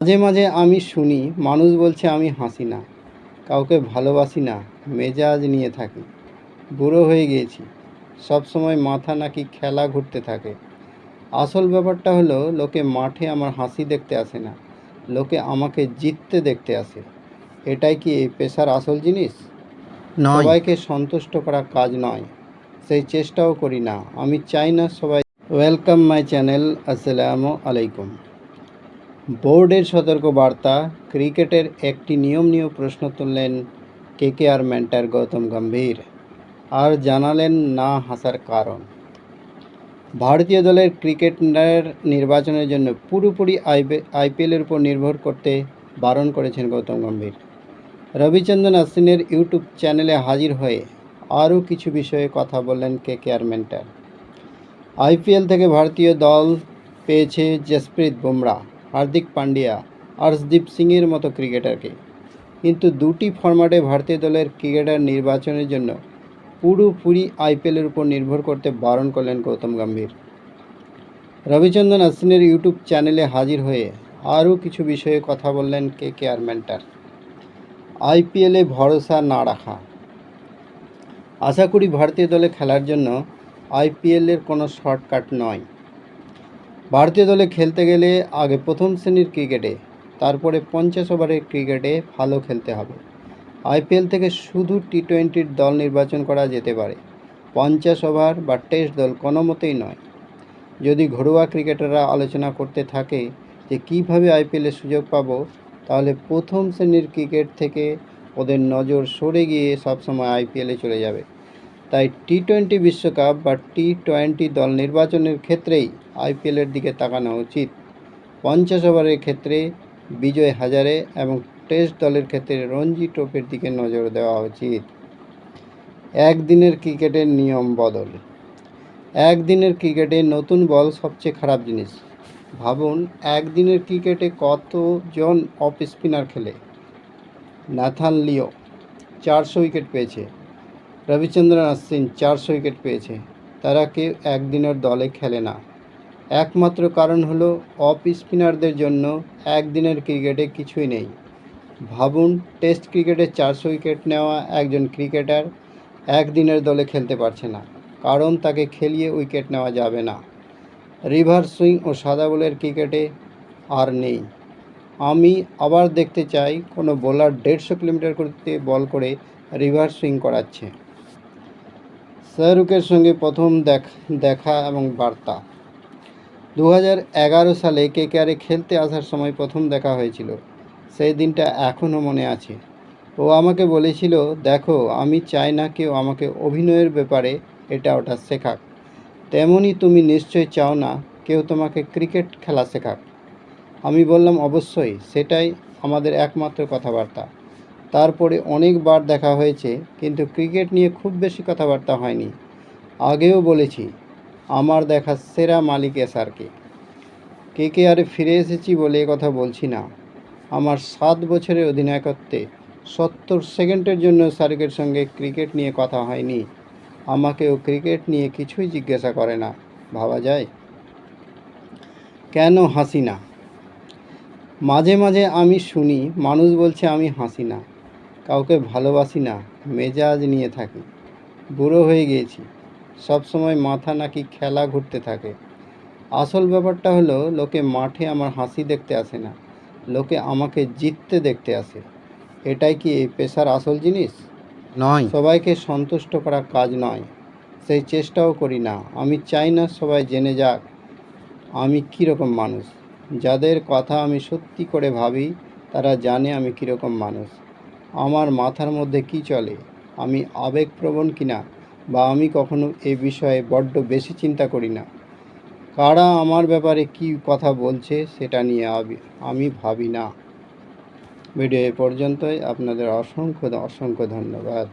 মাঝে মাঝে আমি শুনি মানুষ বলছে আমি হাসি না, কাউকে ভালোবাসি না, মেজাজ নিয়ে থাকি, বুড়ো হয়ে গিয়েছি, সব সময় মাথা নাকি খেলা ঘুরতে থাকে। আসল ব্যাপারটা হলো লোকে মাঠে আমার হাসি দেখতে আসে না, লোকে আমাকে জিততে দেখতে আসে। এটাই কি এই পেশার আসল জিনিস? নয়। সবাইকে সন্তুষ্ট করা কাজ নয়, সেই চেষ্টাও করি না। আমি চাই না সবাই। Welcome my channel. আসসালামু আলাইকুম। বোর্ডের সতর্ক বার্তা, ক্রিকেটের একটি নিয়ম নিয়ে প্রশ্ন তুললেন কেকেআর মেন্টর গৌতম গম্ভীর, আর জানালেন না হাসার কারণ। ভারতীয় দলের ক্রিকেটার নির্বাচনের জন্য পুরোপুরি আইপিএলের উপর নির্ভর করতে বারণ করেছেন গৌতম গম্ভীর। রবিচন্দ্রন অশ্বিনের ইউটিউব চ্যানেলে হাজির হয়ে আরও কিছু বিষয়ে কথা বললেন কেকেআর মেন্টর। আইপিএল থেকে ভারতীয় দল পেয়েছে জসপ্রীত বুমরা, হার্দিক পান্ডিয়া, হর্ষদীপ সিংয়ের মতো ক্রিকেটারকে, কিন্তু দুটি ফরম্যাটে ভারতীয় দলের ক্রিকেটার নির্বাচনের জন্য পুরোপুরি আইপিএলের উপর নির্ভর করতে বারণ করলেন গৌতম গম্ভীর। রবিচন্দ্রন অশ্বিনের ইউটিউব চ্যানেলে হাজির হয়ে আরও কিছু বিষয়ে কথা বললেন কেকেআর মেন্টর। আইপিএলে ভরসা না রাখা। আশা করি ভারতীয় দলে খেলার জন্য আইপিএলের কোনো শর্টকাট নয়। ভারতীয় দলে খেলতে গেলে আগে প্রথম শ্রেণীর ক্রিকেটে, তারপরে 50 ওভারের ক্রিকেটে ভালো খেলতে হবে। আইপিএল থেকে শুধু টি-20-র দল নির্বাচন করা যেতে পারে, 50 ওভার বা টেস্ট দল কোনো মতেই নয়। যদি ঘরোয়া ক্রিকেটাররা আলোচনা করতে থাকে যে কীভাবে আইপিএলে সুযোগ পাবো, তাহলে প্রথম শ্রেণীর ক্রিকেট থেকে ওদের নজর সরে গিয়ে সবসময় আইপিএলে চলে যাবে। তাই টি-20 বিশ্বকাপ বা টি-20 দল নির্বাচনের ক্ষেত্রেই আইপিএলের দিকে তাকানো উচিত। 50 ওভারের ক্ষেত্রে বিজয় হাজারে এবং টেস্ট দলের ক্ষেত্রে রঞ্জি ট্রফির দিকে নজর দেওয়া উচিত। একদিনের ক্রিকেটের নিয়ম বদল। একদিনের ক্রিকেটে নতুন বল সবচেয়ে খারাপ জিনিস। ভাবুন, একদিনের ক্রিকেটে কতজন অফ স্পিনার খেলে। নাথান লিও 400 উইকেট পেয়েছে, রবিচন্দ্রন অশ্বিন 400 উইকেট পেয়েছে। তারা কেউ একদিনের দলে খেলে না। একমাত্র কারণ হলো অফ স্পিনারদের জন্য একদিনের ক্রিকেটে কিছুই নেই। ভাবুন, টেস্ট ক্রিকেটে 400 উইকেট নেওয়া একজন ক্রিকেটার একদিনের দলে খেলতে পারছে না, কারণ তাকে খেলিয়ে উইকেট নেওয়া যাবে না। রিভার্স সুইং ও সাদা বলের ক্রিকেটে আর নেই। আমি আবার দেখতে চাই কোনো বোলার 150 কিলোমিটার গতিতে বল করে রিভার্স সুইং করাচ্ছে। শাহরুখের সঙ্গে প্রথম দেখা এবং বার্তা। 2011 সালে কেকেআরে খেলতে আসার সময় প্রথম দেখা হয়েছিল। সেই দিনটা এখনও মনে আছে। ও আমাকে বলেছিল, দেখো, আমি চাই না কেউ আমাকে অভিনয়ের ব্যাপারে এটা ওটা শেখাক, তেমনই তুমি নিশ্চয়ই চাও না কেউ তোমাকে ক্রিকেট খেলা শেখাক। আমি বললাম, অবশ্যই, সেটাই আমাদের একমাত্র কথাবার্তা। তারপরে অনেকবার দেখা হয়েছে, কিন্তু ক্রিকেট নিয়ে খুব বেশি কথাবার্তা হয়নি। আগেও বলেছি, আমার দেখা সেরা মালিক এসআরকে। কেকেআরে ফিরে এসেছি বলে কথা বলছি না। আমার 7 বছরের অধিনায়কত্বে 70 সেকেন্ডের জন্য শাহরুখের সঙ্গে ক্রিকেট নিয়ে কথা হয়নি। আমাকেও ক্রিকেট নিয়ে কিছুই জিজ্ঞাসা করে না। ভাবা যায়? কেন হাসি না? মাঝে মাঝে আমি শুনি মানুষ বলছে আমি হাসি না, কাউকে ভালোবাসি না, মেজাজ নিয়ে থাকি, বুড়ো হয়ে গিয়েছি, সব সময় মাথা নাকি খেলা ঘুরতে থাকে। আসল ব্যাপারটা হলো লোকে মাঠে আমার হাসি দেখতে আসে না, লোকে আমাকে জিততে দেখতে আসে। এটাই কি এই পেশার আসল জিনিস? নয়। সবাইকে সন্তুষ্ট করা কাজ নয়, সেই চেষ্টাও করি না। আমি চাই না সবাই জেনে যাক আমি কীরকম মানুষ। যাদের কথা আমি সত্যি করে ভাবি তারা জানে আমি কীরকম মানুষ, আমার মাথার মধ্যে কী চলে, আমি আবেগপ্রবণ কিনা, বা আমি কখনো এ বিষয়ে বড্ড বেশি চিন্তা করি না। কারা আমার ব্যাপারে কী কথা বলছে সেটা নিয়ে আমি ভাবি না। ভিডিও এ পর্যন্তই। আপনাদের অসংখ্য অসংখ্য ধন্যবাদ।